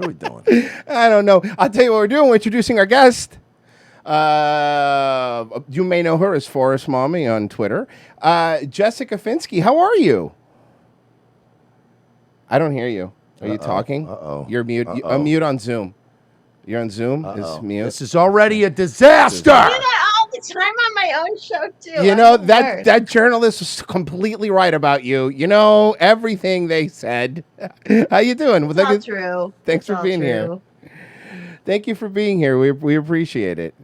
What are we doing? I don't know. I'll tell you what we're doing. We're introducing our guest. You may know her as Forest Mommy on Twitter. Jessica Finsky, how are you? I don't hear you. Are you talking? Uh-oh. You're mute. Unmute on Zoom. You're on Zoom. Is mute. This is already a disaster. I do that all the time on my own show too. You know that journalist was completely right about you. You know everything they said. How you doing? It's all true. Thanks for being here. Thank you for being here. We appreciate it.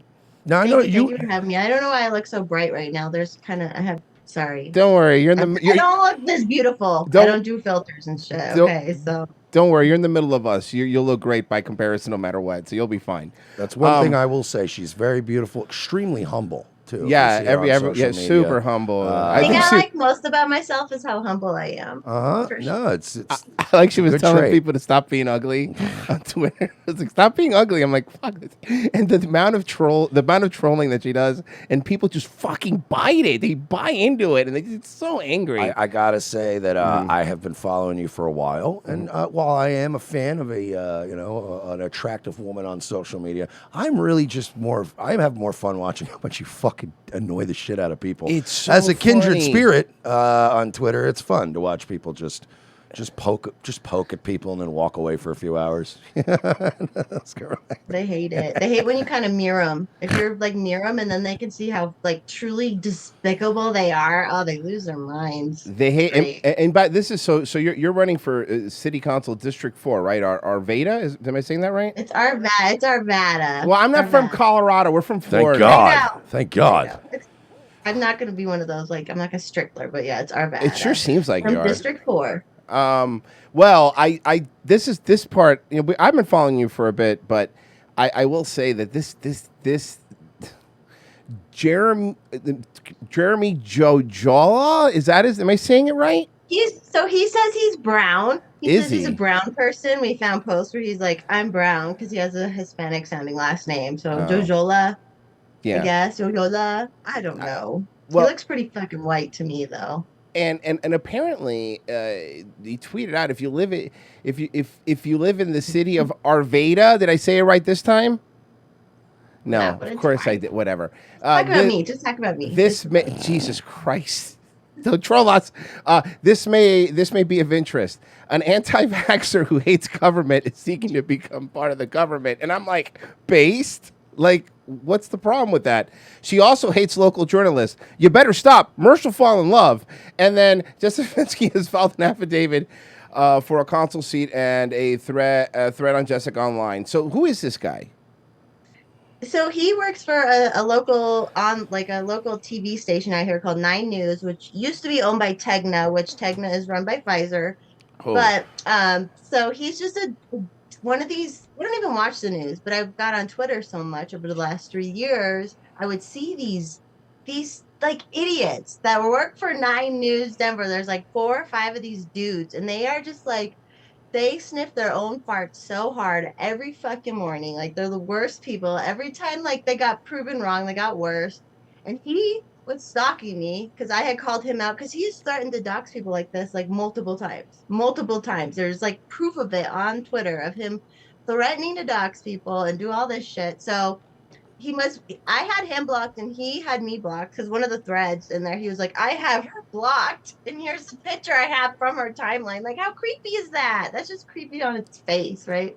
Now I Thank know you for having me. I don't know why I look so bright right now. There's kind of sorry. Don't worry. You're in the. I don't look this beautiful. I don't do filters and shit. Okay, so. Don't worry, you're in the middle of us. You'll look great by comparison, no matter what. So you'll be fine. That's one thing I will say. She's very beautiful, extremely humble too. Yeah, super humble. The thing I like most about myself is how humble I am. No, it's I like she was telling trait. people to stop being ugly on Twitter. It's like, stop being ugly. I'm like, fuck this. And the amount of trolling that she does, and people just fucking bite it. They buy into it, and they get so angry. I gotta say that I have been following you for a while, and while I am a fan of an attractive woman on social media, I'm really just more. I have more fun watching how much you fucking annoy the shit out of people. It's so as a kindred funny. spirit on Twitter. It's fun to watch people just poke at people and then walk away for a few hours. That's correct. They hate it. They hate when you kind of mirror them. If you're like near them, and then they can see how like truly despicable they are. Oh, they lose their minds. They hate, and by this is so you're running for City Council District 4, right? Arvada, am I saying that right? It's Arvada. Well, I'm not from Colorado. We're from Florida. Thank God. I'm not going to be one of those. Like, I'm not a Strickler, but yeah, it's Arvada. It sure seems like from you are. District 4. Well, this part. You know, I've been following you for a bit, but I will say that this Jeremy Jojola, is that his? Am I saying it right? He says he's brown. He says he's he? a brown person. We found posts where he's like, I'm brown, because he has a Hispanic sounding last name. So Jojola, Yeah. I guess Jojola. I don't know. He looks pretty fucking white to me though. And apparently, he tweeted out if you live in the city of Arvada, did I say it right this time? No, of course I did. Whatever. Talk about me. Just talk about me. Jesus Christ. Don't troll us. This may be of interest. An anti-vaxxer who hates government is seeking to become part of the government, and I'm like, based? Like, what's the problem with that? She also hates local journalists. You better stop. Mersh will fall in love. And then Jessica Finsky has filed an affidavit for a council seat and a threat on Jessica online. So who is this guy? So he works for a local TV station out here called 9 News, which used to be owned by Tegna, which Tegna is run by Pfizer. Oh. But so he's just one of these. We don't even watch the news, but I've got on Twitter so much over the last 3 years. I would see these like idiots that work for 9 News Denver. There's like 4 or 5 of these dudes, and they are just like, they sniff their own farts so hard every fucking morning. Like, they're the worst people. Every time, like, they got proven wrong, they got worse. And he was stalking me because I had called him out because he's threatened to dox people like this, like, multiple times. There's, like, proof of it on Twitter of him threatening to dox people and do all this shit. So I had him blocked and he had me blocked because one of the threads in there, he was like, I have her blocked and here's the picture I have from her timeline. Like, how creepy is that? That's just creepy on its face, right?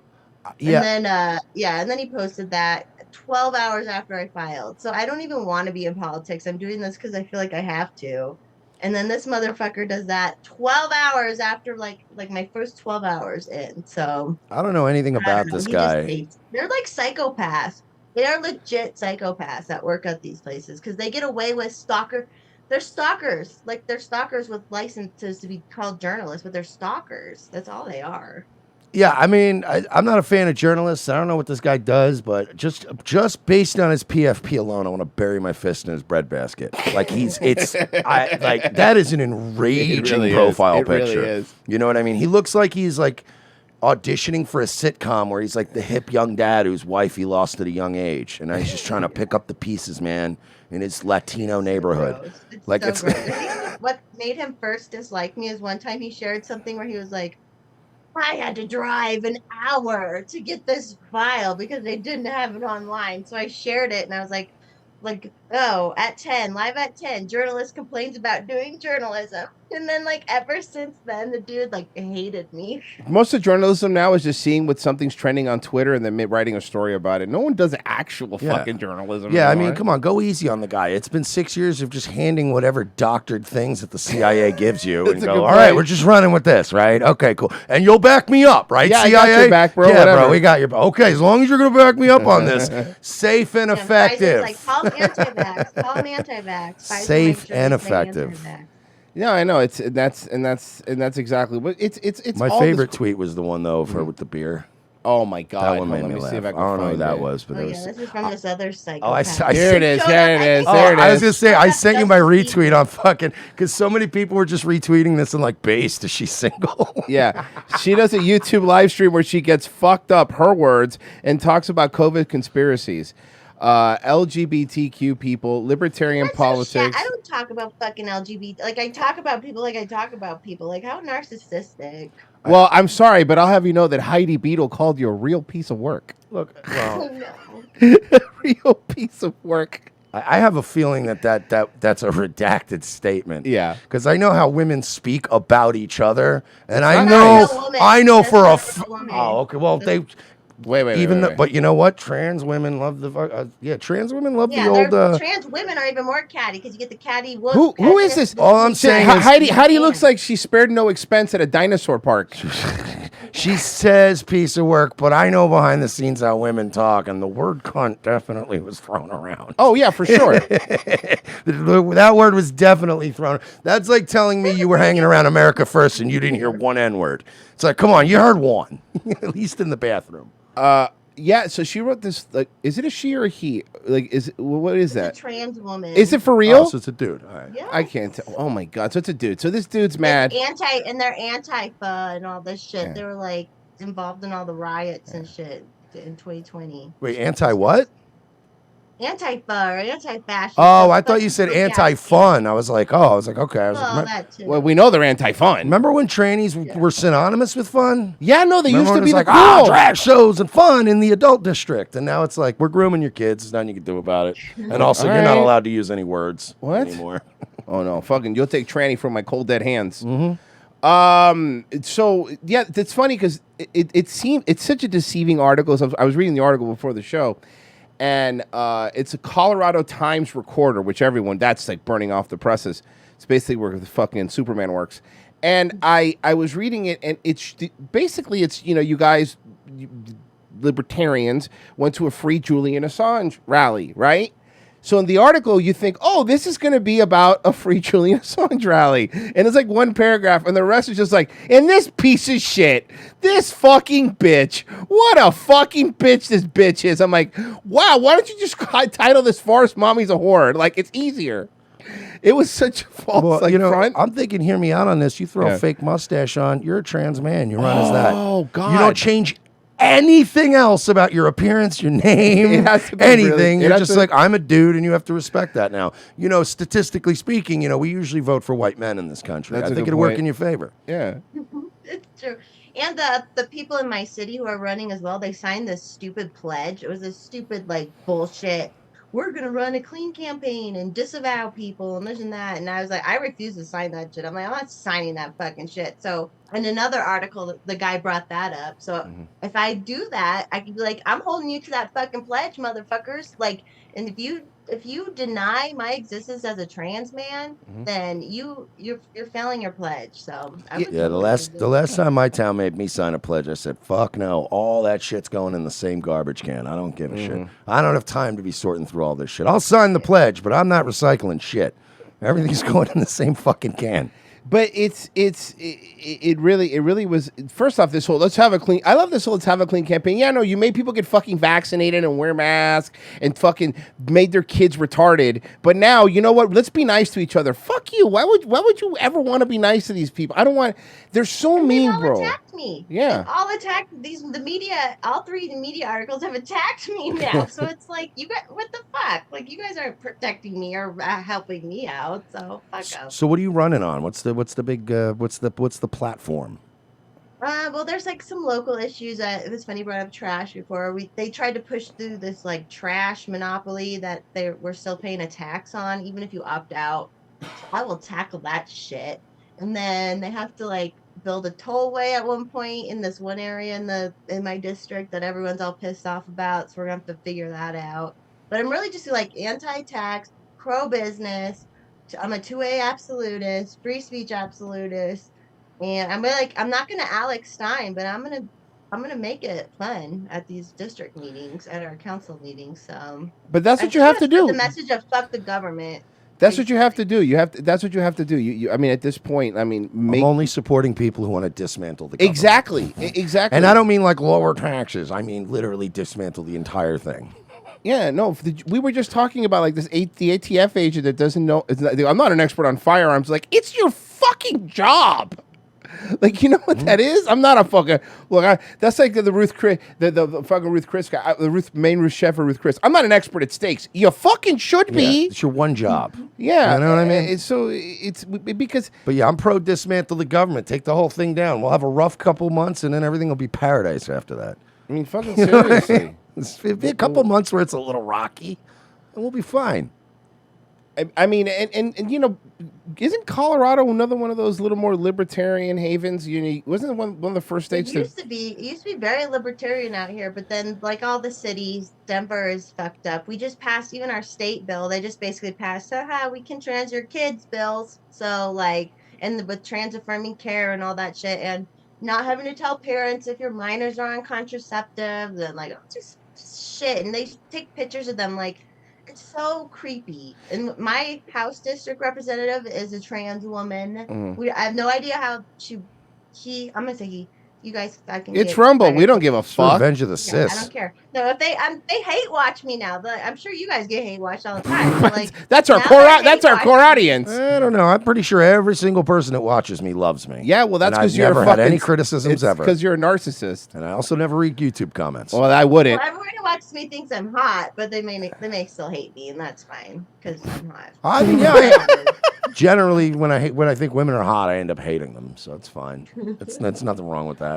Yeah. And then he posted that 12 hours after I filed. So I don't even want to be in politics. I'm doing this because I feel like I have to. And then this motherfucker does that 12 hours after like my first 12 hours in. So I don't know anything about this guy. They're like psychopaths. They are legit psychopaths that work at these places because they get away with stalker. They're stalkers. Like, they're stalkers with licenses to be called journalists, but they're stalkers. That's all they are. Yeah, I mean, I'm not a fan of journalists. I don't know what this guy does, but just based on his PFP alone, I want to bury my fist in his breadbasket. Like, that is an enraging profile picture. Really is. You know what I mean? He looks like he's like auditioning for a sitcom where he's like the hip young dad whose wife he lost at a young age, and now he's just trying to pick up the pieces, man, in his Latino neighborhood. What made him first dislike me is one time he shared something where he was like, I had to drive an hour to get this file because they didn't have it online. So I shared it and I was like, oh, at 10, live at 10, journalist complains about doing journalism. And then like ever since then, the dude like hated me. Most of journalism now is just seeing what something's trending on Twitter and then writing a story about it. No one does actual fucking journalism. Yeah, I anymore. mean, come on, go easy on the guy. It's been 6 years of just handing whatever doctored things that the CIA gives you and go, all right, we're just running with this, right? Okay, cool. And you'll back me up, right, Yeah, CIA? I got your back, bro. Yeah, Whatever. bro, we got your back. Okay, as long as you're going to back me up on this. Safe and effective. Like, call him anti-vax. Call him anti-vax. Safe and effective. Yeah, I know. That's exactly what it's. My all favorite this- tweet was the one though of her with the beer. Oh my god! That one made me laugh. See if I can don't know who find that it. was, but Oh it yeah, was. this is from this other psychopath. Oh, I Here it is. There it is. Oh, There it is. I was gonna say I sent you my retweet on fucking because so many people were just retweeting this and like, based is she single? Yeah, she does a YouTube live stream where she gets fucked up, her words, and talks about COVID conspiracies, LGBTQ people, libertarian politics. I don't talk about fucking LGBT. Like I talk about people like I talk about people. Like how narcissistic. Well, I'm sorry, but I'll have you know that Heidi Beetle called you a real piece of work. Look, well, A real piece of work. I have a feeling that's a redacted statement. Yeah, because I know how women speak about each other, and I not know a woman. I know That's for not a woman. oh okay, well they. Wait. Even though, but you know what? Trans women love trans women love Yeah, the old. trans women are even more catty because you get the catty wolf. Who is this? All I'm saying is Heidi looks like she spared no expense at a dinosaur park. She says piece of work, but I know behind the scenes how women talk, and the word cunt definitely was thrown around. Oh yeah, for sure. That word was definitely thrown. That's like telling me you were hanging around America First and you didn't hear one N-word. It's like, come on, you heard one, at least in the bathroom. Yeah, so she wrote this, like, is it a she or a he? Like, what is that? It's a trans woman. Is it for real? Oh, so it's a dude. All right. Yeah. I can't tell. Oh my god, so it's a dude. So this dude's mad. They're Antifa and all this shit. Yeah. They were like involved in all the riots and shit in 2020. Wait, anti what? Antifa or anti-fascist. Oh, I thought you said anti-fun. I was like, okay. I was Well, like, that too. Well, we know they're anti-fun. remember when trannies were synonymous with fun? Yeah, no, they Remember used to when be it was the like, cool. drag shows and fun in the adult district, and now it's like we're grooming your kids. There's nothing you can do about it, and also All you're not right. allowed to use any words What? anymore. Oh no, fucking, you'll take tranny from my cold dead hands. Mm-hmm. So yeah, it's funny because it seemed it's such a deceiving article. So I was reading the article before the show, and it's a Colorado Times recorder, which that's like burning off the presses. It's basically where the fucking Superman works. And I was reading it, and it's basically you guys, libertarians, went to a free Julian Assange rally, right? So in the article, you think, oh, this is going to be about a free Julian Assange rally. And it's like one paragraph, and the rest is just like, and this piece of shit, this fucking bitch, what a fucking bitch this bitch is. I'm like, wow, why don't you just title this farce Mommy's a Whore? Like, it's easier. It was such a false front. I'm thinking, hear me out on this. You throw a fake mustache on, you're a trans man. You run as that. Oh, God. You don't change anything else about your appearance, your name, It has to be anything. really- it You're has just to- like, I'm a dude, and you have to respect that now. Statistically speaking, we usually vote for white men in this country. That's I a think good it'll work point. in your favor. Yeah. It's true. And the people in my city who are running as well, they signed this stupid pledge. It was a stupid like bullshit. We're gonna run a clean campaign and disavow people and this and that. And I was like, I refuse to sign that shit. I'm like, I'm not signing that fucking shit. So in another article, the guy brought that up. So if I do that, I could be like, I'm holding you to that fucking pledge, motherfuckers. Like, and if you deny my existence as a trans man, then you're failing your pledge. So I would Yeah, the last time my town made me sign a pledge, I said, fuck no, all that shit's going in the same garbage can. I don't give a shit. I don't have time to be sorting through all this shit. I'll sign the pledge, but I'm not recycling shit. Everything's going in the same fucking can. But it really was. First off, this whole let's have a clean. I love this whole let's have a clean campaign. Yeah, no, you made people get fucking vaccinated and wear masks and fucking made their kids retarded. But now, you know what? Let's be nice to each other. Fuck you. Why would you ever want to be nice to these people? I don't want. They're so mean, all bro. attacked me. Yeah. They've all attacked the media. All three media articles have attacked me now. So it's like, you guys, what the fuck? Like, you guys aren't protecting me or helping me out. So fuck up. So what are you running on? What's the big what's the platform? Well, there's like some local issues. It was funny you brought up trash before. They tried to push through this like trash monopoly that they were still paying a tax on, even if you opt out. So I will tackle that shit. And then they have to like build a tollway at one point in this one area in my district that everyone's all pissed off about. So we're gonna have to figure that out. But I'm really just like anti-tax, pro-business. I'm a two-way absolutist, free speech absolutist. And I'm not gonna Alex Stein, but I'm gonna make it fun at these district meetings, at our council meetings. So, But that's what you have to do. The message of fuck the government. That's what you have to do. That's what you have to do. I mean, at this point, I mean, I'm only supporting people who want to dismantle the government. Exactly. And I don't mean like lower taxes. I mean literally dismantle the entire thing. Yeah, no. We were just talking about like the ATF agent that doesn't know. I'm not an expert on firearms. Like, it's your fucking job. Like, you know what that is? I'm not a fucking look. That's like the Ruth Chris, the fucking Ruth Chris guy, the Ruth chef or Ruth Chris. I'm not an expert at steaks. You fucking should be. Yeah, it's your one job. Yeah, you know what I mean. It's because. But yeah, I'm pro dismantle the government. Take the whole thing down. We'll have a rough couple months, and then everything will be paradise after that. I mean, fucking seriously. It'll be a couple months where it's a little rocky, and we'll be fine. I mean, and you know, isn't Colorado another one of those little more libertarian havens? Wasn't it one of the first states? It used to be very libertarian out here, but then like all the cities, Denver is fucked up. We just passed even our state bill. They just basically passed, we can trans your kids bills. So like, and with trans affirming care and all that shit, and not having to tell parents if your minors are on contraceptives and like just shit. And they take pictures of them like. It's so creepy. And my House district representative is a trans woman. I have no idea how I'm gonna say he. You guys, it's Rumble. We don't give a fuck. Revenge of the Cis. I don't care. No, if they hate watch me now. I'm sure you guys get hate watched all the time. Like that's our core audience. I don't know. I'm pretty sure every single person that watches me loves me. Yeah, well, that's because you've never had any criticisms ever. Because you're a narcissist. And I also never read YouTube comments. Well, I wouldn't. Well, everyone who watches me thinks I'm hot, but they may still hate me, and that's fine because I'm hot. I mean, yeah. Generally, when I think women are hot, I end up hating them, so it's fine. That's nothing wrong with that.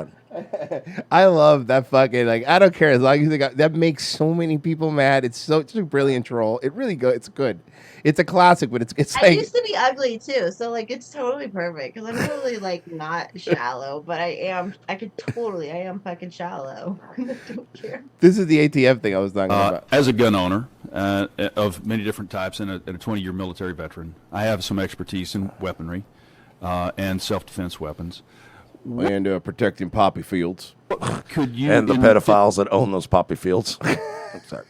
I love that fucking I don't care as long as that makes so many people mad. It's a brilliant troll. It really it's good. It's a classic, but it's I used to be ugly too, so like it's totally perfect because I'm totally like not shallow, but I am fucking shallow. I don't care. This is the ATF thing I was talking about. As a gun owner of many different types and a 20-year military veteran, I have some expertise in weaponry and self-defense weapons. And protecting poppy fields. Could you and the pedophiles that own those poppy fields. I'm sorry.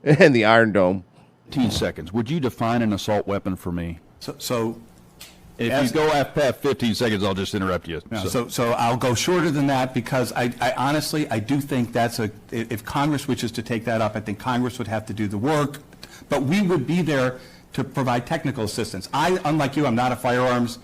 And the Iron Dome. 15 seconds. Would you define an assault weapon for me? So if you go past 15 seconds, I'll just interrupt you. No, so I'll go shorter than that because I honestly do think if Congress wishes to take that up, I think Congress would have to do the work, but we would be there to provide technical assistance. Unlike you, I'm not a firearms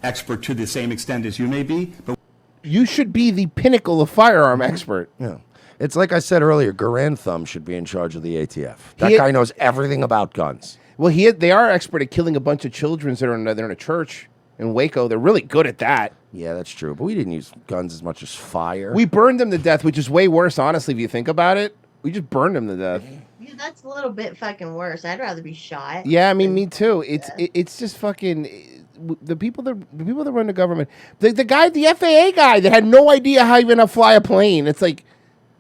expert to the same extent as you may be, but you should be the pinnacle of firearm expert. Yeah. It's like I said earlier, Garand Thumb should be in charge of the ATF. That guy knows everything about guns. Well, they are expert at killing a bunch of children that are in a church in Waco. They're really good at that. Yeah, that's true. But we didn't use guns as much as fire. We burned them to death, which is way worse, honestly, if you think about it. We just burned them to death. Yeah, that's a little bit fucking worse. I'd rather be shot. Yeah, I mean, me too. It's just fucking... The people that run the government, the FAA guy that had no idea how even to fly a plane. It's like,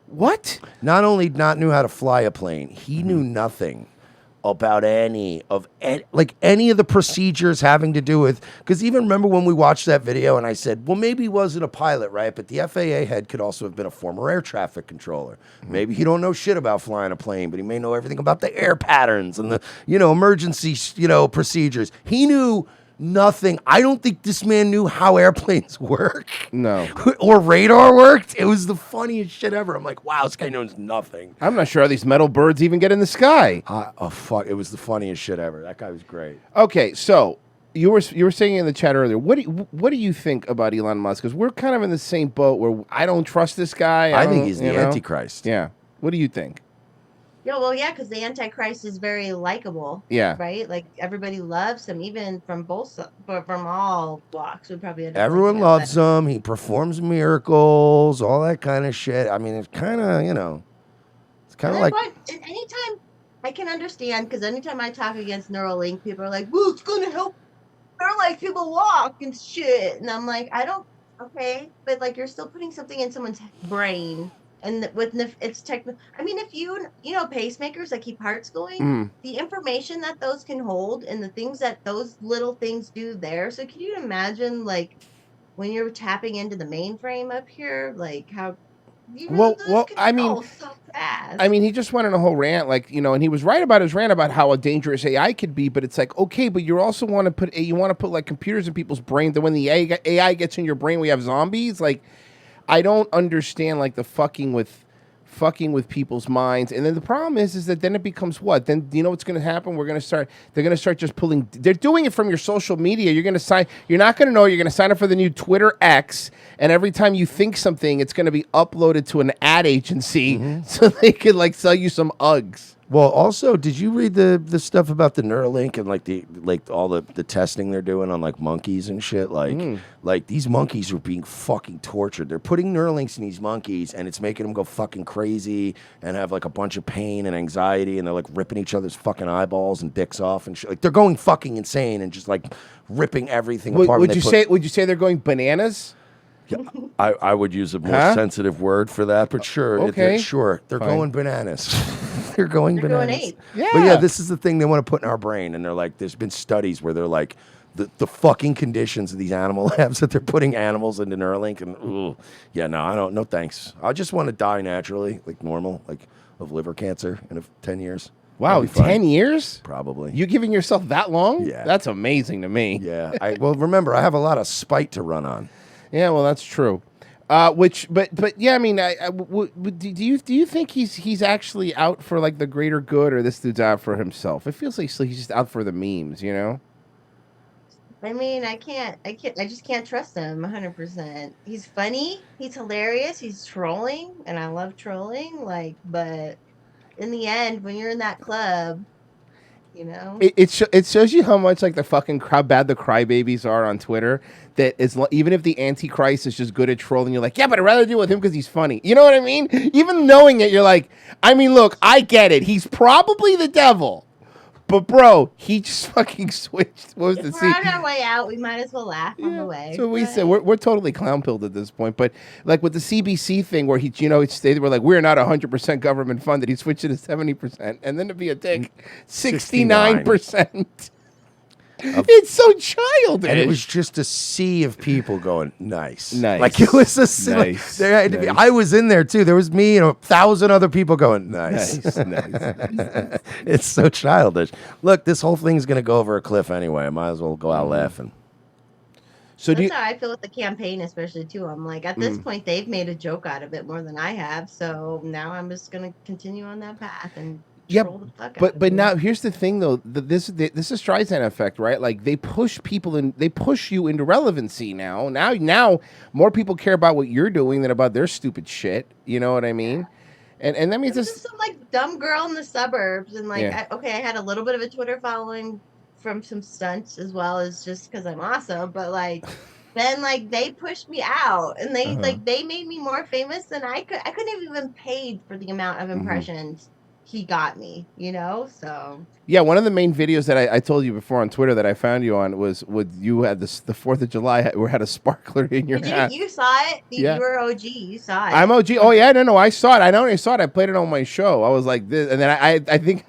what? Not only knew how to fly a plane, he knew nothing about any of the procedures having to do with. Because even remember when we watched that video and I said, well, maybe he wasn't a pilot, right? But the FAA head could also have been a former air traffic controller. Maybe he don't know shit about flying a plane, but he may know everything about the air patterns and the emergency procedures. He knew nothing. I don't think this man knew how airplanes work. No. Or radar worked. It was the funniest shit ever. I'm like, wow, this guy knows nothing. I'm not sure how these metal birds even get in the sky. Fuck. It was the funniest shit ever. That guy was great. Okay, so you were saying in the chat earlier, what do you think about Elon Musk? Because we're kind of in the same boat where I don't trust this guy. I think he's the Antichrist. Yeah. What do you think? Yeah, well, yeah, because the Antichrist is very likable. Yeah. Right? Like everybody loves him, even from from all walks. We probably end up Everyone liking him, loves him. He performs miracles, all that kind of shit. I mean, it's kind of, it's kind of like, and anytime I can understand, because anytime I talk against Neuralink, people are like, "Well, it's gonna help paralyzed people walk and shit," and I'm like, I don't. Okay, but like you're still putting something in someone's brain, and it's tech. I mean, if pacemakers that keep hearts going, the information that those can hold, and the things that those little things do there. So can you imagine, like, when you're tapping into the mainframe up here, like how you really lose control so fast. I mean, he just went on a whole rant, like, and he was right about his rant about how a dangerous AI could be, but it's like, okay, but you also want to put like computers in people's brain, that when the AI gets in your brain, we have zombies. Like, I don't understand, like, the fucking with people's minds. And then the problem is that then it becomes what? Then you know what's going to happen? They're going to start just pulling. They're doing it from your social media. You're not going to know. You're going to sign up for the new Twitter X, and every time you think something, it's going to be uploaded to an ad agency so they could like sell you some Uggs. well, also, did you read the stuff about the Neuralink and like all the testing they're doing on like monkeys and shit? Like these monkeys are being fucking tortured. They're putting Neuralinks in these monkeys, and it's making them go fucking crazy and have like a bunch of pain and anxiety, and they're like ripping each other's fucking eyeballs and dicks off and shit. Like they're going fucking insane and just like ripping everything apart. Would you say they're going bananas? Yeah, I would use a more sensitive word for that, but sure, Okay. they're going bananas. They're going They're bananas. going ape. Yeah. But yeah, this is the thing they want to put in our brain, and they're like, there's been studies where they're like, the fucking conditions of these animal labs that they're putting animals into Neuralink, and no thanks. I just want to die naturally, like normal, like of liver cancer in 10 years. Wow, 10 years? Probably. You giving yourself that long? Yeah. That's amazing to me. Yeah. Well, remember, I have a lot of spite to run on. Yeah, well, that's true. But yeah, I mean, do you think he's actually out for like the greater good, or this dude's out for himself? It feels like he's just out for the memes, I mean, I just can't trust him 100%. He's funny, he's hilarious, he's trolling, and I love trolling. Like, but in the end, when you're in that club, It shows you how much like how bad the crybabies are on Twitter. That even if the Antichrist is just good at trolling, you're like, yeah, but I'd rather deal with him because he's funny. You know what I mean? Even knowing it, you're like, I mean, look, I get it. He's probably the devil, but bro, he just fucking switched. What was the if we're on our way out, we might as well laugh on the way. So we said we're totally clown pilled at this point. But like with the CBC thing, where they were like, we're not 100% government funded. He switched it to 70%, and then to be a dick, 69%. It's so childish. And it was just a sea of people going, nice. Nice. Like it was a sea. Nice. There had to be, I was in there too. There was me and 1,000 other people going, nice. Nice. It's so childish. Look, this whole thing is going to go over a cliff anyway. I might as well go out laughing. So that's how I feel with the campaign, especially too. I'm like, at this point, they've made a joke out of it more than I have. So now I'm just going to continue on that path and troll the fuck out of but it. now here's the thing though. This is Streisand effect, right? Like they push you into relevancy now. Now more people care about what you're doing than about their stupid shit. You know what I mean? And that means this is some like dumb girl in the suburbs, and like I had a little bit of a Twitter following from some stunts as well as just because I'm awesome, but like then like they pushed me out, and they they made me more famous than I could. I couldn't have even paid for the amount of impressions he got me, so yeah. One of the main videos that I told you before on Twitter that I found you on was with you had the 4th of July where had a sparkler in your hat. You saw it. You were OG. You saw it. I'm OG. Oh yeah, no, I saw it. I not only saw it, I played it on my show. I was like this, and then I think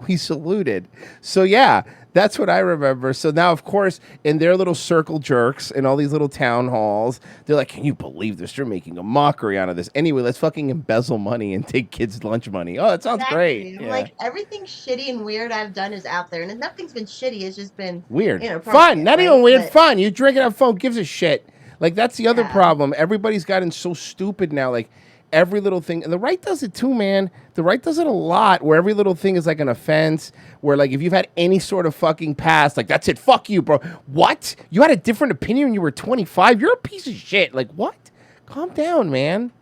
we saluted. So yeah. That's what I remember. So now, of course, in their little circle jerks and all these little town halls, they're like, can you believe this? They're making a mockery out of this. Anyway, let's fucking embezzle money and take kids' lunch money. Oh, that sounds great. Yeah. Like, everything shitty and weird I've done is out there. And nothing's been shitty. It's just been weird. Fun. Not even weird. But fun. You drink it up phone, gives a shit. Like, that's the other problem. Everybody's gotten so stupid now. Like, every little thing, and the right does it too, man. The right does it a lot, where every little thing is like an offense, where like if you've had any sort of fucking past, like that's it, fuck you, bro. What? You had a different opinion when you were 25? You're a piece of shit. Like, what? Calm down, man.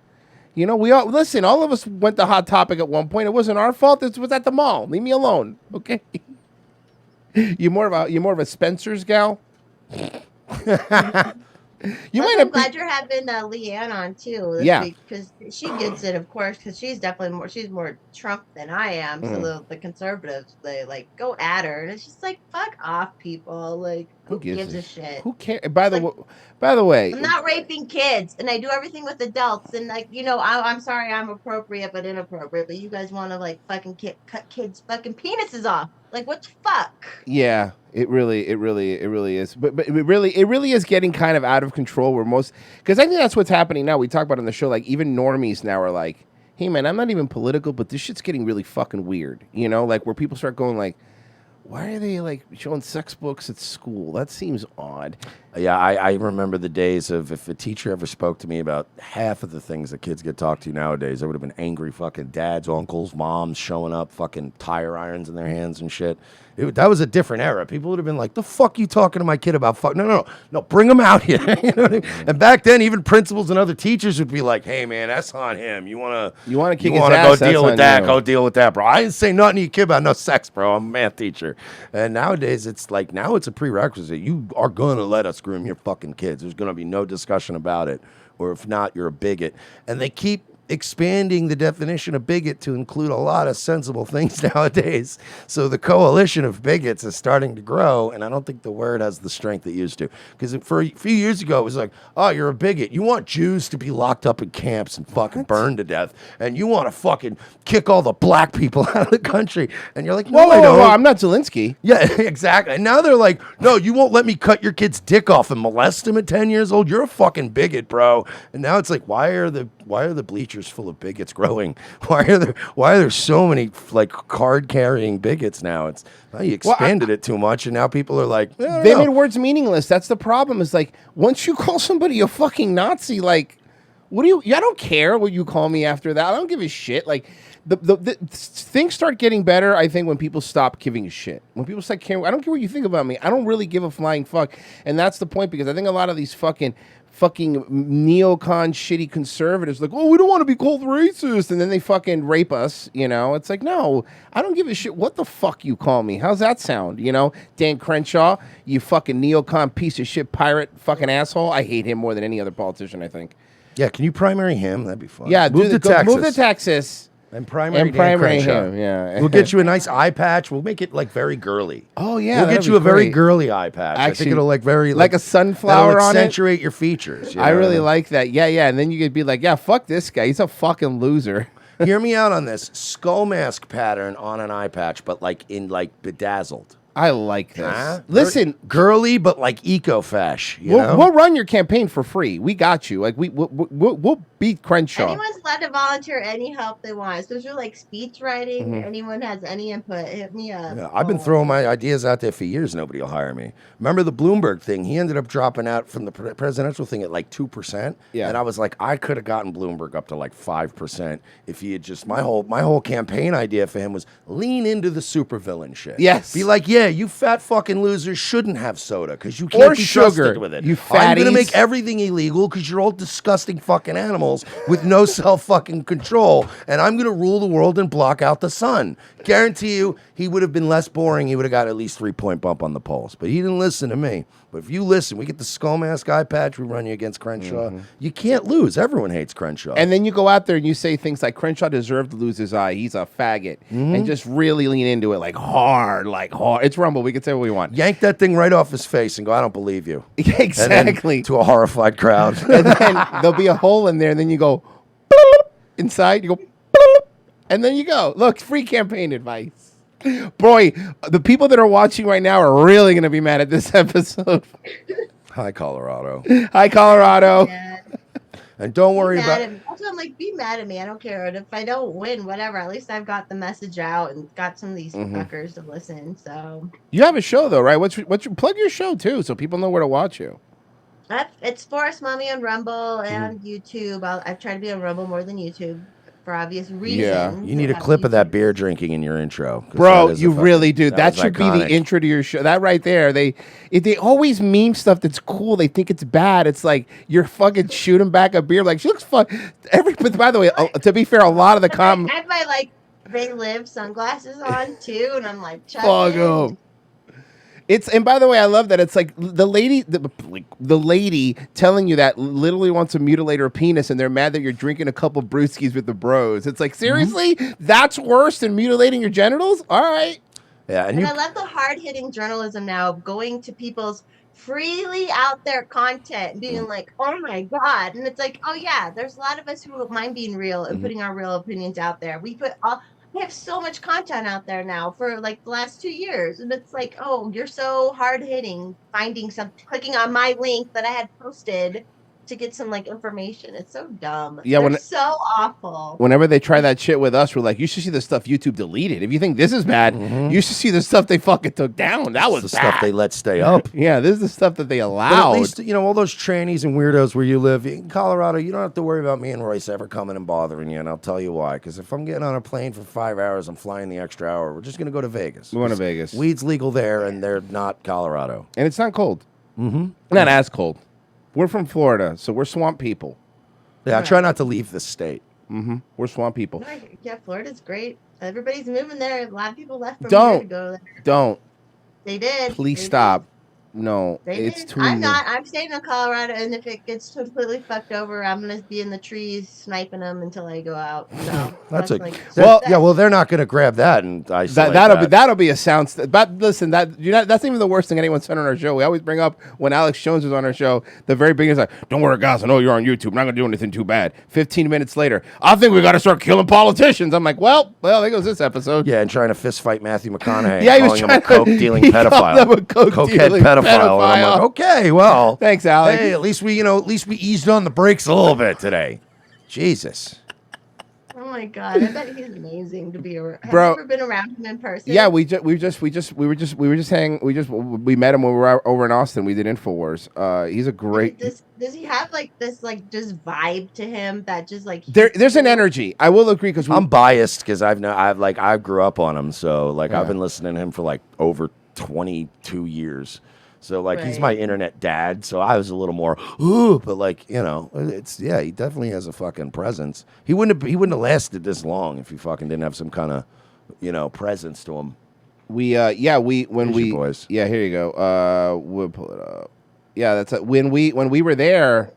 You know, we all listen. All of us went to Hot Topic at one point. It wasn't our fault. It was at the mall. Leave me alone, okay? You more of a Spencer's gal. You might I'm have. glad you're having Leanne on too this Yeah. week because she gets it, of course, because she's definitely more Trump than I am. So the conservatives, they like go at her, and it's just like, fuck off, people. Like, who gives a shit? Who cares? By the way, I'm not raping kids, and I do everything with adults. And like, I'm sorry, I'm appropriate but inappropriate. But you guys want to like fucking cut kids' fucking penises off? Like, what the fuck? yeah, it really is. But it really is getting kind of out of control. Because I think that's what's happening now. We talk about it on the show. Like even normies now are like, hey man, I'm not even political, but this shit's getting really fucking weird. You know, like where people start going like, why are they like showing sex books at school? That seems odd. Yeah, I remember the days of if a teacher ever spoke to me about half of the things that kids get talked to nowadays, there would have been angry fucking dads, uncles, moms showing up, fucking tire irons in their hands and shit. That was a different era. People would have been like, "The fuck you talking to my kid about?" No, bring him out here. You know what I mean? And back then, even principals and other teachers would be like, "Hey man, that's on him. You wanna kick his ass, go deal that's with on that? you." Go deal with that, bro. I didn't say nothing to your kid about no sex, bro. I'm a math teacher." And nowadays, it's like it's a prerequisite. You are gonna let us groom your fucking kids. There's gonna be no discussion about it, or if not, you're a bigot. And they keep expanding the definition of bigot to include a lot of sensible things nowadays. So the coalition of bigots is starting to grow, and I don't think the word has the strength it used to. Because for a few years ago, it was like, oh, you're a bigot. You want Jews to be locked up in camps and fucking burned to death, and you want to fucking kick all the black people out of the country. And you're like, no, I don't. I'm not Zelensky. Yeah, exactly. And now they're like, no, you won't let me cut your kid's dick off and molest him at 10 years old. You're a fucking bigot, bro. And now it's like, why are the bleachers full of bigots growing? Why are there so many like card carrying bigots now? It's you expanded it too much, and now people are like, they made words meaningless. That's the problem. Is like once you call somebody a fucking Nazi, like what do you? I don't care what you call me after that. I don't give a shit. Like the things start getting better, I think, when people stop giving a shit. When people start caring, I don't care what you think about me. I don't really give a flying fuck, and that's the point. Because I think a lot of these fucking neocon shitty conservatives like, oh, we don't want to be called racist, and then they fucking rape us, you know. It's like, no, I don't give a shit what the fuck you call me. How's that sound? You know, Dan Crenshaw, you fucking neocon piece of shit pirate fucking asshole. I hate him more than any other politician, I think. Yeah, can you primary him? That'd be fun. Yeah, move to Texas. And primary him, yeah. We'll get you a nice eye patch. We'll make it like very girly. Oh yeah, we'll get you a very girly eye patch. Actually, I think it'll like very like a sunflower on it. Accentuate your features. I really like that. Yeah, and then you could be like, yeah, fuck this guy. He's a fucking loser. Hear me out on this skull mask pattern on an eye patch, but like in like bedazzled. I like this. Listen, girly, but like eco-fash. We'll run your campaign for free. We got you. Like we'll beat Crenshaw. Anyone's allowed to volunteer any help they want. Especially like speech writing. Anyone has any input, hit me up. Yeah, I've been throwing my ideas out there for years. Nobody will hire me. Remember the Bloomberg thing? He ended up dropping out from the presidential thing at like 2%. Yeah, and I was like, I could have gotten Bloomberg up to like 5% if he had just my whole campaign idea for him was lean into the supervillain shit. Yes, be like, yeah, you fat fucking losers shouldn't have soda because you can't be trusted with it. You fatties. I'm gonna make everything illegal because you're all disgusting fucking animals with no self fucking control, and I'm gonna rule the world and block out the sun. Guarantee you, he would have been less boring. He would have got at least 3-point bump on the polls, but he didn't listen to me. But if you listen, we get the skull mask eye patch. We run you against Crenshaw. You can't lose. Everyone hates Crenshaw. And then you go out there and you say things like Crenshaw deserved to lose his eye. He's a faggot, and just really lean into it like hard. It's Rumble. We can say what we want. Yank that thing right off his face and go, I don't believe you. Exactly. To a horrified crowd. And then there'll be a hole in there, and then you go bloop, inside. You go bloop, and then you go. Look, free campaign advice. Boy, the people that are watching right now are really going to be mad at this episode. Hi, Colorado. Hi, Colorado. Yeah. And don't worry about it. Also, I'm like, be mad at me. I don't care. And if I don't win, whatever. At least I've got the message out and got some of these fuckers to listen. So you have a show though, right? What's your plug your show too, so people know where to watch you. It's Forest Mommy on Rumble and YouTube. I've tried to be on Rumble more than YouTube. for obvious reasons. You need a clip of that beer drinking in your intro. Bro, you really do. That should iconic. be the intro to your show. That right there. They always meme stuff that's cool. They think it's bad. It's like you're fucking shooting back a beer. Like, she looks fun. But by the way, to be fair, a lot of the I had my like They Live sunglasses on too, and I'm like, fuck them. And by the way, I love that it's like the lady telling you that literally wants to mutilate her penis, and they're mad that you're drinking a couple brewskis with the bros. It's like, seriously, that's worse than mutilating your genitals? All right. Yeah, and I love the hard-hitting journalism now of going to people's freely out there content and being like, oh my God. And it's like, oh yeah, there's a lot of us who don't mind being real and putting our real opinions out there. We have so much content out there now for like the last 2 years. And it's like, oh, you're so hard hitting, finding something, clicking on my link that I had posted to get some like information. It's so dumb. Yeah, They're so awful. Whenever they try that shit with us, we're like, you should see the stuff YouTube deleted. If you think this is bad, you should see the stuff they fucking took down. That was the bad. stuff they let stay up. Yeah, this is the stuff that they allowed. But at least, all those trannies and weirdos where you live in Colorado, you don't have to worry about me and Royce ever coming and bothering you. And I'll tell you why. Because if I'm getting on a plane for 5 hours, I'm flying the extra hour. We're just going to go to Vegas. We're going to Vegas. Weed's legal there, and they're not Colorado. And it's not cold. Mm-hmm. Not as cold. We're from Florida, so we're swamp people. Yeah, I try not to leave the state. Mm-hmm. We're swamp people. Yeah, Florida's great. Everybody's moving there. A lot of people left from Don't. here to go there. Don't. They did. Please They stop. did. No, They it's did. too. I'm not. I'm staying in Colorado, and if it gets completely fucked over, I'm gonna be in the trees sniping them until I go out. So That's like, well, they're not going to grab that and isolate that'll be a sound. But listen, that's not even the worst thing anyone said on our show. We always bring up when Alex Jones was on our show. The very beginning is like, "Don't worry, guys. I know you're on YouTube. I'm not gonna do anything too bad." 15 minutes later, I think we got to start killing politicians. I'm like, well, there goes this episode. Yeah, and trying to fist fight Matthew McConaughey. Yeah, he was calling him a coke dealing pedophile. Cokehead pedophile. And I'm like, okay, well, thanks, Alex. Hey, at least we eased on the brakes a little bit today. Jesus. oh my god, I bet he's amazing to be around. Have Bro. you ever been around him in person? Yeah, we met him when we were over in Austin. We did InfoWars. He's a great. Does he have like this like just vibe to him that just like There's an energy. I will agree because I'm biased because I grew up on him, so like I've been listening to him for like over 22 years. So like he's my internet dad, so I was a little more but like he definitely has a fucking presence. He wouldn't have lasted this long if he fucking didn't have some kind of presence to him. Boys. Yeah, here you go. We'll pull it up. Yeah, that's it. When we were there.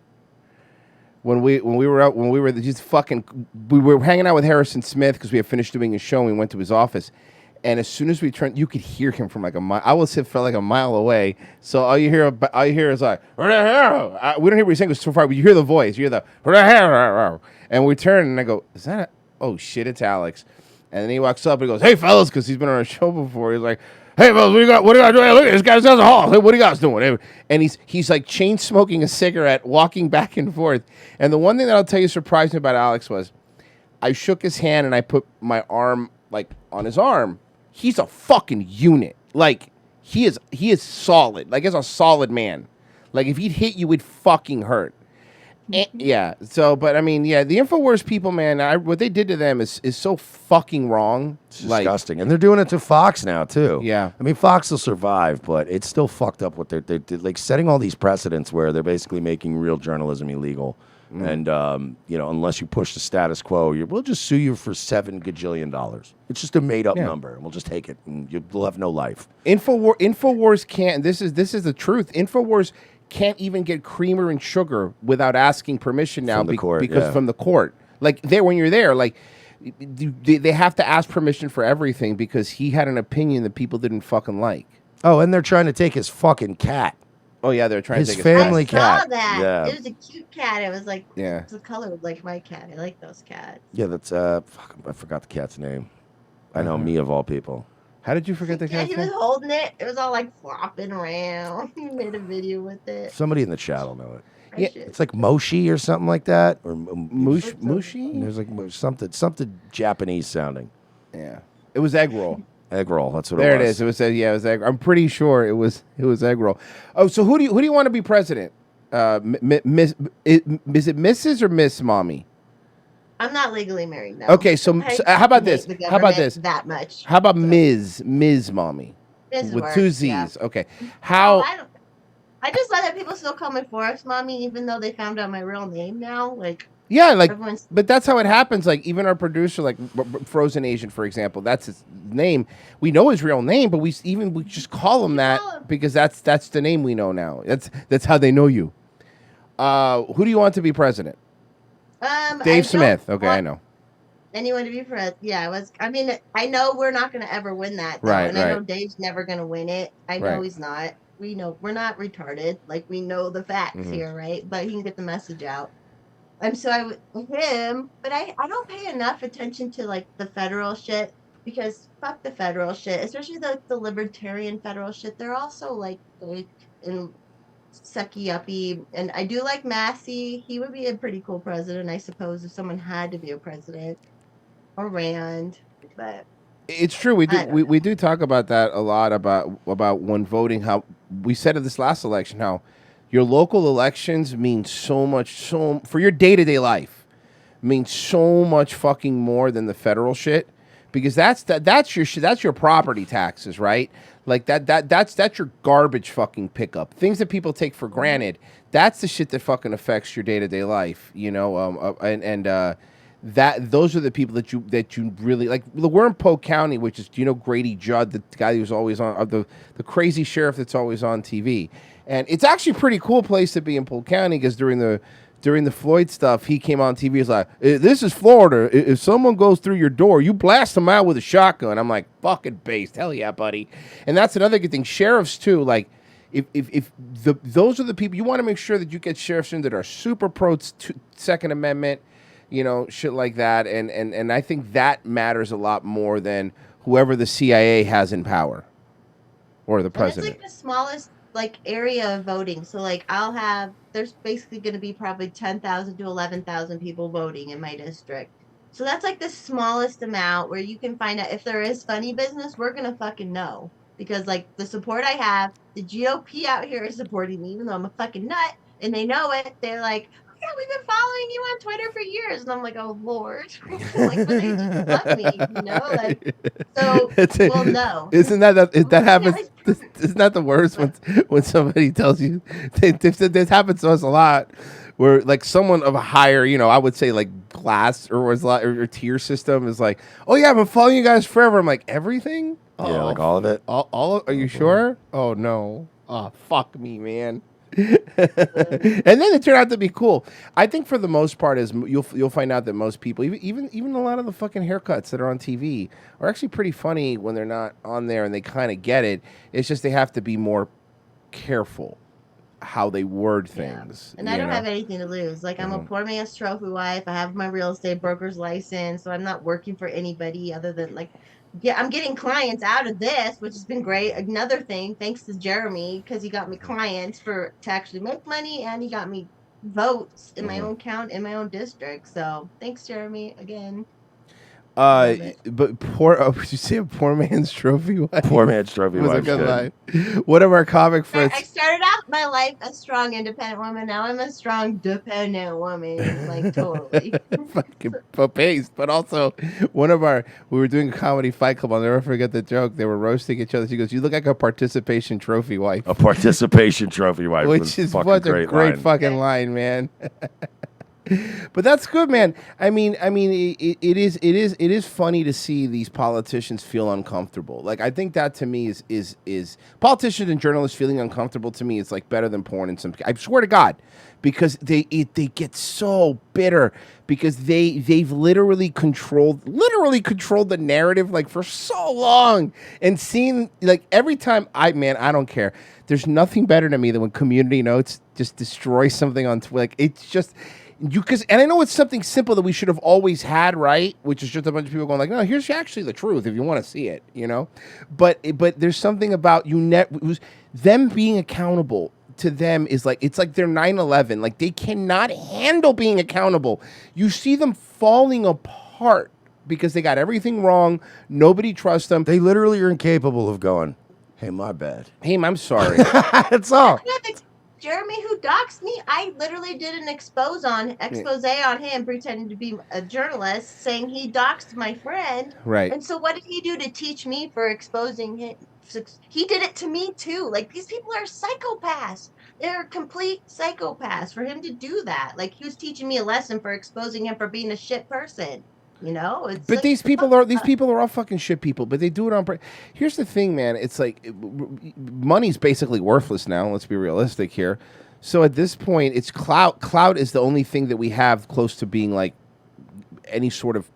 When we were hanging out with Harrison Smith because we had finished doing his show and we went to his office. And as soon as we turned, you could hear him from like a mile. I was felt like a mile away. So all you hear is like, we don't hear what he's saying so far, but you hear the voice. You hear the, and we turn and I go, is that oh shit, it's Alex. And then he walks up and he goes, hey fellas, because he's been on our show before. He's like, hey fellas, what do you got doing? Look at this guy's got a hall. Hey, what do you guys doing? And he's like chain smoking a cigarette, walking back and forth. And the one thing that I'll tell you surprised me about Alex was, I shook his hand and I put my arm like on his arm. He's a fucking unit. Like he is solid. Like he's a solid man. Like if he'd hit you, it'd fucking hurt. Yeah. So, but I mean, yeah, the InfoWars people, man, what they did to them is so fucking wrong. It's disgusting, and they're doing it to Fox now too. Yeah. I mean, Fox will survive, but it's still fucked up what they're like setting all these precedents where they're basically making real journalism illegal. And unless you push the status quo, we'll just sue you for $7 gajillion. It's just a made-up number, and we'll just take it, and you'll have no life. InfoWars can't. This is the truth. InfoWars can't even get creamer and sugar without asking permission now From the court, because from the court. Like when you're there, like they have to ask permission for everything because he had an opinion that people didn't fucking like. Oh, and they're trying to take his fucking cat. Oh yeah, they're trying his to take family I saw cat. that. Yeah. It was a cute cat. It was like the color like my cat. I like those cats. Yeah, that's I forgot the cat's name. I know me of all people. How did you forget the cat's name? Yeah, he was holding it. It was all like flopping around. He made a video with it. Somebody in the chat will know it. Yeah, it's like Moshi or something like that, or Mushi. There's like something Japanese sounding. Yeah, it was egg roll. Egg roll. That's what there it was. It was. It was egg. I'm pretty sure it was egg roll. Oh, so who do you want to be president? Is it Mrs. or Miss Mommy? I'm not legally married now. Okay, so how about this? How about this? That much. How about Ms. Mommy? This With works, 2 Z's. yeah. Okay. No, How? I just let people still call me Forest Mommy, even though they found out my real name now. Like, Yeah, like, everyone's but that's how it happens. Like, even our producer, like Frozen Asian, for example, that's his name. We know his real name, but we just call him that because that's the name we know now. That's how they know you. Who do you want to be president? Dave Smith. Okay, I know. Anyone to be president? Yeah, I mean, I know we're not going to ever win that, though, Right, and I know Dave's never going to win it. I know Right. he's not. We know we're not retarded. Like, we know the facts here, right? But he can get the message out. So I with him, but I don't pay enough attention to like the federal shit because fuck the federal shit, especially the libertarian federal shit. They're also like fake and sucky uppy. And I do like Massey. He would be a pretty cool president, I suppose, if someone had to be a president or Rand. But It's true. We do talk about that a lot about when voting. How we said at this last election how your local elections mean so much for your day-to-day life means so much fucking more than the federal shit because that's your shit. That's your property taxes, right? Like that's your garbage fucking pickup. Things that people take for granted. That's the shit that fucking affects your day-to-day life, you know. That those are the people that you really like. We're in Polk County, which is Grady Judd, the guy who's always on the crazy sheriff that's always on TV, and it's actually a pretty cool place to be in Polk County because during the Floyd stuff, he came on TV. He's like, "This is Florida. If someone goes through your door, you blast them out with a shotgun." I'm like, "Fucking based, hell yeah, buddy!" And that's another good thing. Sheriffs too, like. If those are the people you want to make sure that you get sheriffs in that are super pro Second Amendment, shit like that, and I think that matters a lot more than whoever the CIA has in power or the president. It's like the smallest area of voting. So there's basically going to be probably 10,000 to 11,000 people voting in my district. So that's like the smallest amount where you can find out if there is funny business. We're gonna fucking know because the support I have, the GOP out here is supporting me, even though I'm a fucking nut, and they know it. They're like, yeah, we've been following you on Twitter for years. And I'm like, oh, Lord. But they just love me, So, we'll know. Isn't that happens? Isn't that the worst when somebody tells you? This happens to us a lot where, someone of a higher, I would say, class or tier system is like, oh, yeah, I've been following you guys forever. I'm like, everything? Yeah, all of it? Are you sure? Oh, no. Oh, fuck me, man. And then it turned out to be cool. I think for the most part, is you'll find out that most people, even a lot of the fucking haircuts that are on TV, are actually pretty funny when they're not on there, and they kind of get it. It's just they have to be more careful how they word things. And I don't have anything to lose. I'm a poor man's trophy wife. I have my real estate broker's license, so I'm not working for anybody other than I'm getting clients out of this, which has been great. Another thing, thanks to Jeremy, because he got me clients to actually make money, and he got me votes in my own count in my own district. So thanks, Jeremy, again. But would you say a poor man's trophy wife? Poor man's trophy wife. Was a good line. One of our comic friends. I started out my life a strong, independent woman. Now I'm a strong, dependent woman. Totally. Fucking based. But also, we were doing a comedy fight club. I'll never forget the joke. They were roasting each other. She goes, "You look like a participation trophy wife." A participation trophy wife. Which is what a great fucking line, man. But that's good, man. I mean, it is funny to see these politicians feel uncomfortable. I think that to me is politicians and journalists feeling uncomfortable. To me, it's better than porn. I swear to God, because they get so bitter because they've literally controlled the narrative for so long, and seen every time I don't care. There's nothing better to me than when Community Notes just destroy something on Twitter. It's just. And I know it's something simple that we should have always had, right? Which is just a bunch of people going no, here's actually the truth if you want to see it, But there's something about them being accountable to them is it's like they're 9/11. They cannot handle being accountable. You see them falling apart because they got everything wrong. Nobody trusts them. They literally are incapable of going, hey, my bad. Hey, I'm sorry. That's all. Jeremy who doxed me, I literally did an expose on him, pretending to be a journalist, saying he doxed my friend. Right. And so what did he do to teach me for exposing him? He did it to me too. Like, these people are psychopaths. They're complete psychopaths for him to do that. Like, he was teaching me a lesson for exposing him for being a shit person. You know, it's but like, these people are all fucking shit people. But they do it on. Here's the thing, man. It's like money's basically worthless now. Let's be realistic here. So at this point, it's clout. Clout is the only thing that we have close to being like any sort of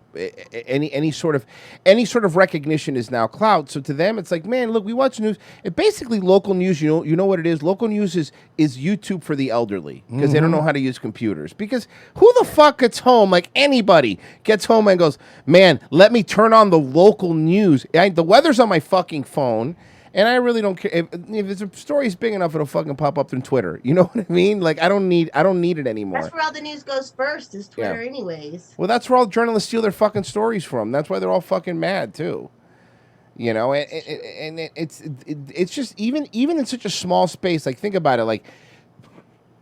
recognition is now clout. So to them, it's like, man, look, we watch news. It basically local news. You know what it is. Local news is YouTube for the elderly because they don't know how to use computers. Because who the fuck gets home? Like anybody gets home and goes, man, let me turn on the local news. The weather's on my fucking phone. And I really don't care if a story's big enough, it'll fucking pop up on Twitter. You know what I mean? Like I don't need it anymore. That's where all the news goes first, is Twitter, anyways. Well, that's where all journalists steal their fucking stories from. That's why they're all fucking mad too. You know, and it's just even in such a small space. Like think about it, like.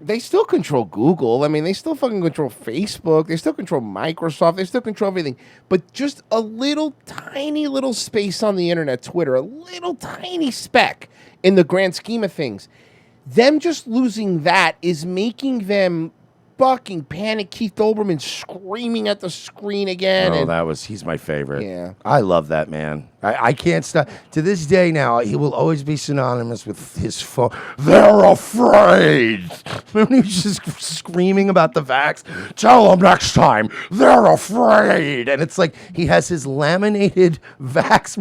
They still control Google. I mean, they still fucking control Facebook. They still control Microsoft. They still control everything. But just a little tiny little space on the internet, Twitter, a little tiny speck in the grand scheme of things. Them just losing that is making them fucking panic. Keith Olbermann screaming at the screen again. He's my favorite. Yeah. I love that man. I can't stop. To this day now, he will always be synonymous with his phone. They're afraid. Remember, he's just screaming about the vax. Tell them next time. They're afraid. And it's like he has his laminated vax.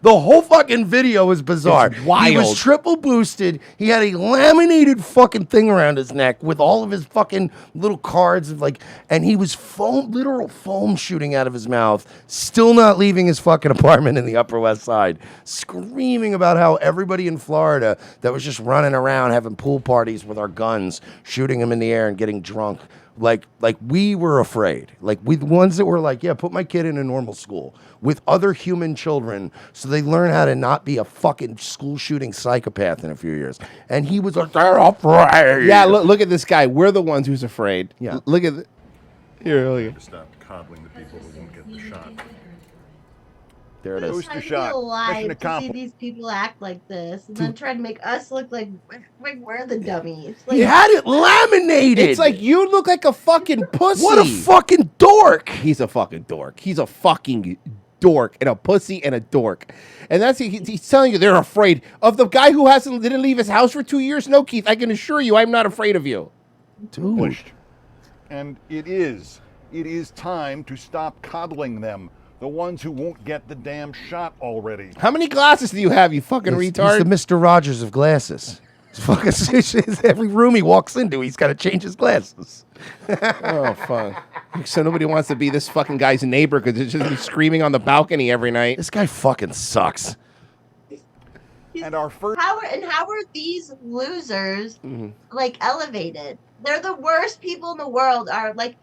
The whole fucking video is bizarre. It's wild. He was triple boosted. He had a laminated fucking thing around his neck with all of his fucking little cards of like, and he was literal foam shooting out of his mouth, still not leaving his fucking apartment in the Upper West Side, screaming about how everybody in Florida that was just running around having pool parties with our guns, shooting them in the air and getting drunk. Like we were afraid. Like we, the ones that were like, yeah, put my kid in a normal school with other human children so they learn how to not be a fucking school shooting psychopath in a few years. And he was like, they're afraid. Yeah, look at this guy. We're the ones who's afraid. Yeah. Look at here. Look at. Stop coddling the people who won't get the shot. There it is. Booster shot. Mission alive to see accomplished. these people act like this, and then try to make us look like we're the dummies. Like, He had it laminated. It's like you look like a fucking pussy. What a fucking dork. He's a fucking dork. He's a fucking dork and a pussy and a dork. And that's he's telling you they're afraid of the guy who didn't leave his house for 2 years. No, Keith, I can assure you I'm not afraid of you. Dude. And it is time to stop coddling them. The ones who won't get the damn shot already. How many glasses do you have, you fucking retard? He's the Mr. Rogers of glasses. Fucking every room he walks into, he's got to change his glasses. Oh, fuck. So nobody wants to be this fucking guy's neighbor because it's just screaming on the balcony every night. This guy fucking sucks. And our first... How are these losers like elevated? They're the worst people in the world. Are like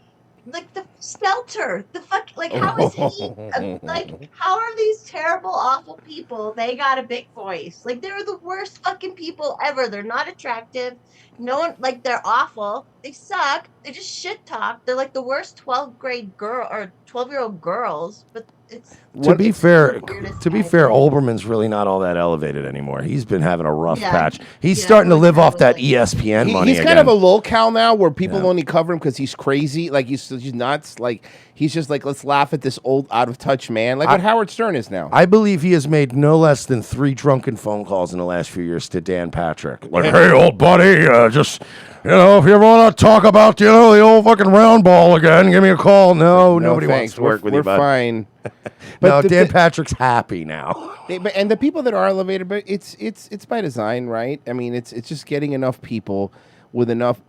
the Stelter, the fuck, like how is he? Like how are these terrible, awful people? They got a big voice. Like they're the worst fucking people ever. They're not attractive. No one, like they're awful. They suck. They just shit talk. They're like the worst 12th grade girl or 12-year-old girls. But it's to be fair, Olbermann's really not all that elevated anymore. He's been having a rough patch. He's starting to live off that ESPN money. He's kind of a locale now where people only cover him because he's crazy. Like he's nuts. Like he's just like, let's laugh at this old, out of touch man. Like what Howard Stern is now. I believe he has made no less than 3 drunken phone calls in the last few years to Dan Patrick. Like, hey, old buddy, just. You know, if you ever want to talk about, the old fucking round ball again, give me a call. No, nobody wants to work with you, bud. We're fine. But no, Dan Patrick's happy now. And the people that are elevated, but it's by design, right? I mean, it's just getting enough people with enough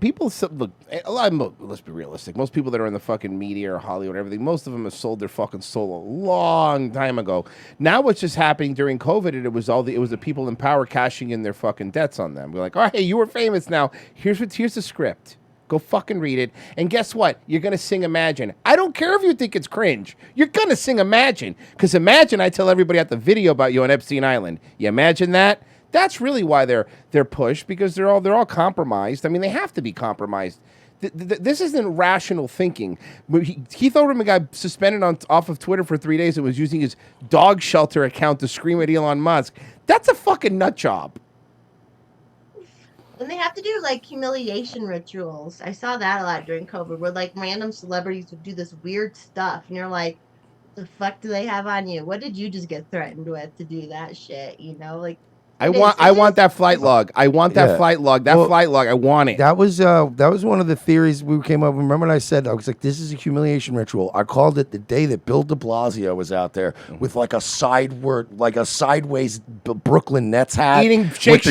people. Look, a lot of, let's be realistic. Most people that are in the fucking media or Hollywood, and everything, most of them have sold their fucking soul a long time ago. Now, what's just happening during COVID? And it was the people in power cashing in their fucking debts on them. We're like, oh, hey, you were famous now. Here's the script. Go fucking read it. And guess what? You're going to sing Imagine. I don't care if you think it's cringe. You're going to sing Imagine. Because Imagine, I tell everybody at the video about you on Epstein Island. You imagine that? That's really why they're pushed, because they're all compromised. I mean, they have to be compromised. This isn't rational thinking. Keith Olbermann got suspended off of Twitter for 3 days and was using his dog shelter account to scream at Elon Musk. That's a fucking nut job. And they have to do like humiliation rituals. I saw that a lot during COVID, where like random celebrities would do this weird stuff, and you're like, the fuck do they have on you? What did you just get threatened with to do that shit? You know, like I want that flight log. I want that flight log. That flight log. I want it. That was one of the theories we came up with. Remember when I said, I was like, this is a humiliation ritual. I called it the day that Bill de Blasio was out there with like a sideways Brooklyn Nets hat. Eating Shake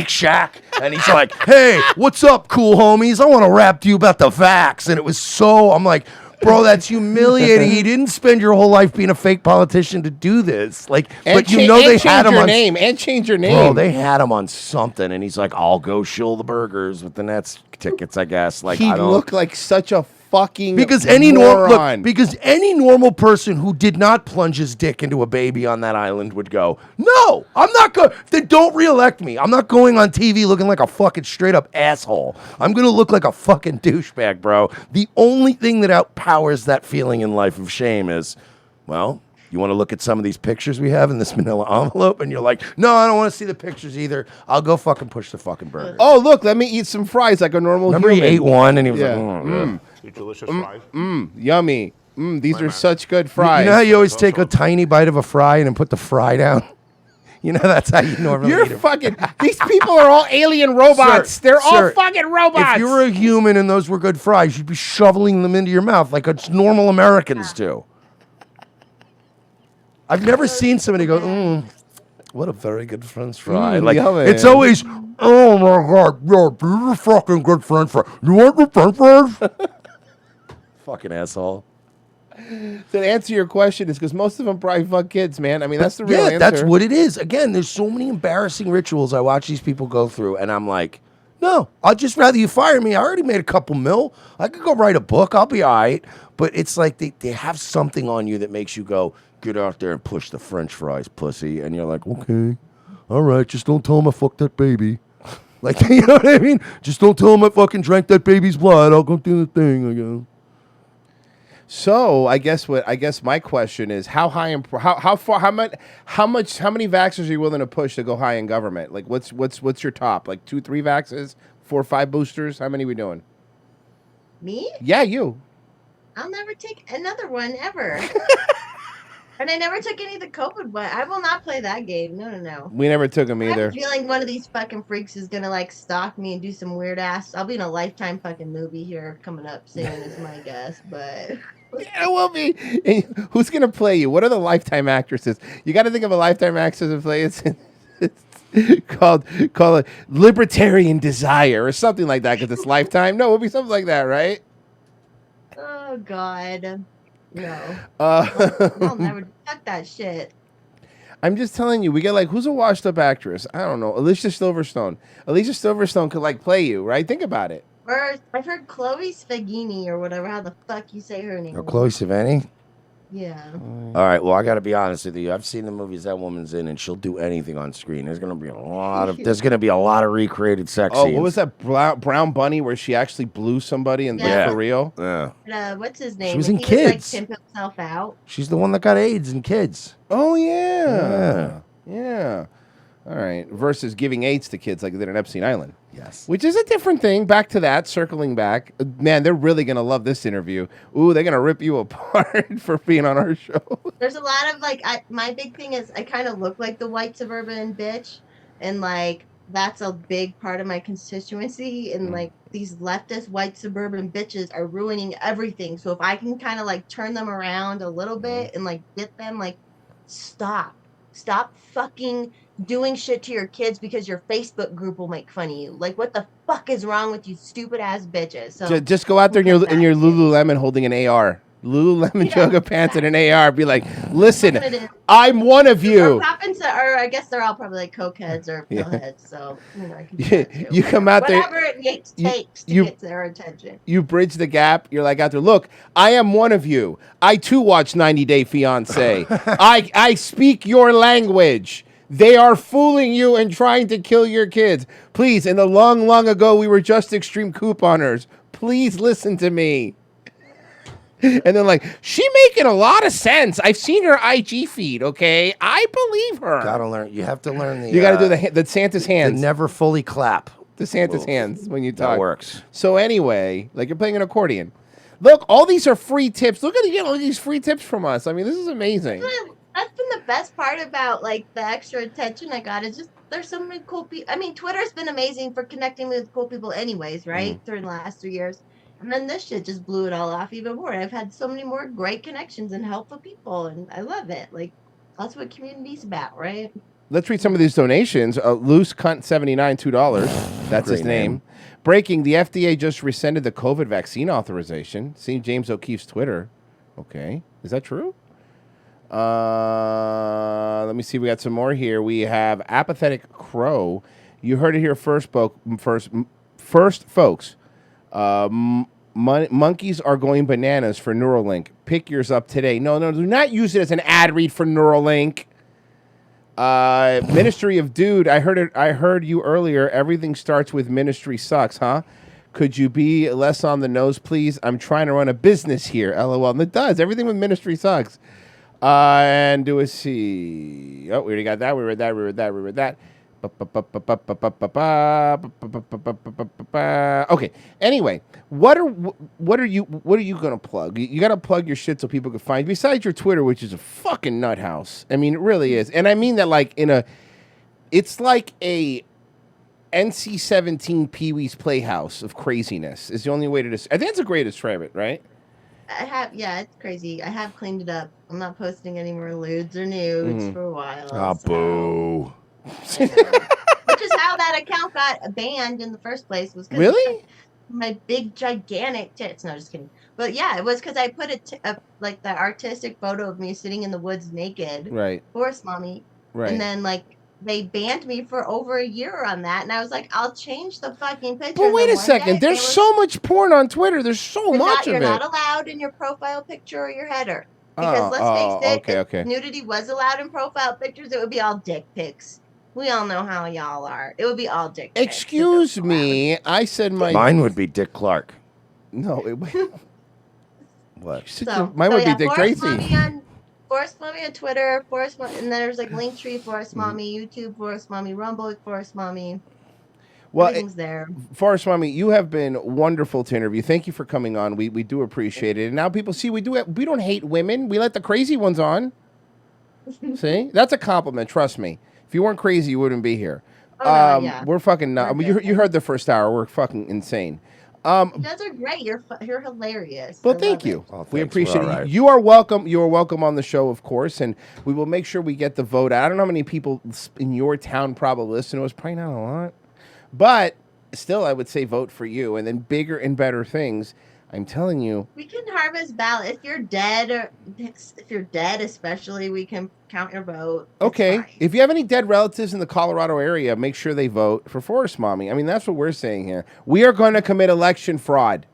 Shack. And he's like, hey, what's up, cool homies? I want to rap to you about the vax. And it was so, I'm like, bro, that's humiliating. You didn't spend your whole life being a fake politician to do this. Like, but you know they had him on change your name. Bro, they had him on something, and he's like, "I'll go shill the burgers with the Nets tickets." I guess. Like, he looked like such a fucking because any normal person who did not plunge his dick into a baby on that island would go, "No, I'm not going. Then don't reelect me. I'm not going on TV looking like a fucking straight up asshole. I'm gonna look like a fucking douchebag, bro." The only thing that outpowers that feeling in life of shame is, well, you want to look at some of these pictures we have in this manila envelope, and you're like, no, I don't want to see the pictures either. I'll go fucking push the fucking burger. Oh, look, let me eat some fries like a normal Remember human. he ate one, and he was like, delicious fries. Yummy. These are such good fries. You know how you always take a tiny bite of a fry and then put the fry down? You know, that's how you normally eat it. Fucking, these people are all alien robots. They're all fucking robots. If you were a human and those were good fries, you'd be shoveling them into your mouth like it's normal Americans do. I've never seen somebody go, what a very good French fry. Like, it's always, oh my God, yo, this is a fucking good French fry. You want the French fries? Fucking asshole. So to answer your question is because most of them probably fuck kids, man. I mean, that's the real answer. That's what it is. Again, there's so many embarrassing rituals I watch these people go through, and I'm like, no, I'd just rather you fire me. I already made a couple mil. I could go write a book. I'll be all right. But it's like they have something on you that makes you go, get out there and push the French fries, pussy. And you're like, okay, all right, just don't tell him I fucked that baby. Like, you know what I mean? Just don't tell him I fucking drank that baby's blood. I'll go do the thing again. So I guess my question is how high in how many vaxxers are you willing to push to go high in government? Like what's your top? Like 2-3 vaxes, 4 or 5 boosters? How many are we doing? Me? Yeah, you. I'll never take another one ever. And I never took any of the COVID one. I will not play that game. No. We never took them either. I feel like one of these fucking freaks is gonna like stalk me and do some weird ass. I'll be in a Lifetime fucking movie here coming up soon, is my guess. But yeah, it will be. And who's gonna play you? What are the Lifetime actresses? You got to think of a Lifetime actress to play. It's called it Libertarian Desire or something like that because it's Lifetime. No, it would be something like that, right? Oh God. No. I'll never fuck that shit. I'm just telling you, we get like, who's a washed up actress? I don't know. Alicia Silverstone. Alicia Silverstone could like play you, right? Think about it. Or I've heard Chloe Svagini or whatever. How the fuck you say her name? Oh, Chloe Savini? Yeah. All right. Well, I got to be honest with you. I've seen the movies that woman's in, and she'll do anything on screen. There's gonna be a lot of recreated sex scenes. Oh, what was that Brown Bunny where she actually blew somebody and like, for real? Yeah. What's his name? She was in he Kids. Would, like, pimp himself out. She's the one that got AIDS in Kids. Oh yeah. All right. Versus giving AIDS to kids like they did on Epstein Island. Yes. Which is a different thing. Back to that, circling back. Man, they're really going to love this interview. Ooh, they're going to rip you apart for being on our show. There's a lot of, like, my big thing is I kind of look like the white suburban bitch. And, like, that's a big part of my constituency. And, like, these leftist white suburban bitches are ruining everything. So if I can kind of, like, turn them around a little bit and, like, get them, like, stop fucking doing shit to your kids because your Facebook group will make fun of you. Like, what the fuck is wrong with you stupid ass bitches? So just go out there in your Lululemon holding an AR. Lululemon yoga pants and an AR. Be like, listen, I'm one of you. Or I guess they're all probably like cokeheads or pillheads. So I can do that too. You come out there. Whatever it takes to get their attention. You bridge the gap. You're like out there. Look, I am one of you. I too watch 90 Day Fiance. I speak your language. They are fooling you and trying to kill your kids. Please, in the long, long ago, we were just extreme couponers. Please listen to me. And then like, she making a lot of sense. I've seen her IG feed, okay? I believe her. Gotta learn. You have to learn the. You got to do the Santa's hands. The never fully clap. The Santa's hands when you talk. That works. So anyway, like you're playing an accordion. Look, all these are free tips. Look at you get all these free tips from us. I mean, this is amazing. That's been the best part about like the extra attention I got. Is just there's so many cool people. I mean, Twitter's been amazing for connecting with cool people, anyways, right? During the last 3 years, and then this shit just blew it all off even more. I've had so many more great connections and helpful people, and I love it. Like that's what community's about, right? Let's read some of these donations. Loose Cunt 79, $2. That's his name. Breaking: the FDA just rescinded the COVID vaccine authorization. See James O'Keefe's Twitter. Okay, is that true? Let me see. We got some more here. We have Apathetic Crow. You heard it here first, folks. Monkeys are going bananas for Neuralink. Pick yours up today. No, do not use it as an ad read for Neuralink. Ministry of Dude. I heard you earlier. Everything starts with ministry sucks, huh? Could you be less on the nose, please? I'm trying to run a business here. LOL. And it does. Everything with ministry sucks. And do a see. Oh, we already got that. We read that. Okay. Anyway, what are you gonna plug? You gotta plug your shit so people can find you. Besides your Twitter, which is a fucking nut house. I mean, it really is. And I mean that like it's like a NC-17 Pee-wee's Playhouse of craziness. Is the only way to I think that's a great to describe it, right? It's crazy. I have cleaned it up. I'm not posting any more lewds or nudes for a while. Ah, boo. Which is how that account got banned in the first place. Was really my big gigantic tits. No, just kidding. But yeah, it was because I put like the artistic photo of me sitting in the woods naked, right? Forest mommy, right? And then like they banned me for over a year on that, and I was like, I'll change the fucking picture. But wait a second, there's so much porn on Twitter. There's so much of it. You're not allowed in your profile picture or your header. Because let's face it, if nudity was allowed in profile pictures, it would be all dick pics. We all know how y'all are. It would be all dick pics. Excuse me, I said mine would be Dick Clark. No, it would. What? Mine would be Dick Tracy. Forest Mommy on Twitter, and then there's like Linktree, Forest Mommy, YouTube, Forest Mommy, Rumble, Forest Mommy. Well, everything's there. Forest Mommy, you have been wonderful to interview. Thank you for coming on. We do appreciate it. And now people see we don't hate women. We let the crazy ones on. See? That's a compliment, trust me. If you weren't crazy, you wouldn't be here. We're fucking nuts. I mean, you heard the first hour. We're fucking insane. You guys are great. You're hilarious. Well, thank you. We appreciate it. Right. You are welcome. You are welcome on the show, of course, and we will make sure we get the vote out. I don't know how many people in your town probably listen to us. Probably not a lot, but still, I would say vote for you, and then bigger and better things. I'm telling you. We can harvest ballot. If you're dead, especially, we can count your vote. Okay. If you have any dead relatives in the Colorado area, make sure they vote for Forest Mommy. I mean, that's what we're saying here. We are going to commit election fraud.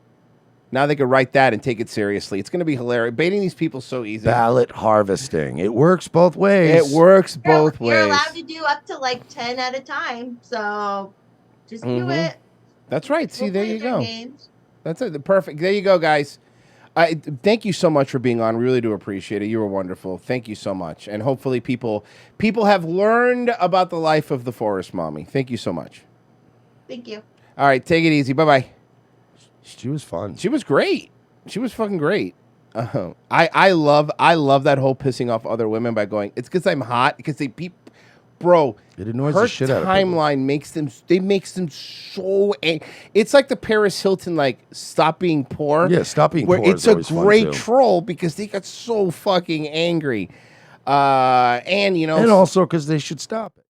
Now they can write that and take it seriously. It's going to be hilarious. Baiting these people so easy. Ballot harvesting. It works both ways. It works both ways. You're allowed to do up to like 10 at a time. So just do it. That's right. See, there you go. That's it. Perfect. There you go, guys. Thank you so much for being on. We really do appreciate it. You were wonderful. Thank you so much. And hopefully people have learned about the life of the Forest Mommy. Thank you so much. Thank you. All right. Take it easy. Bye-bye. She was fun. She was great. She was fucking great. I love that whole pissing off other women by going, it's because I'm hot. Because bro, it annoys her the shit out of timeline makes them so angry. It's like the Paris Hilton, like, stop being poor. Yeah, stop being poor. It's a great too. troll because they got so fucking angry. And, you know. And also because they should stop it.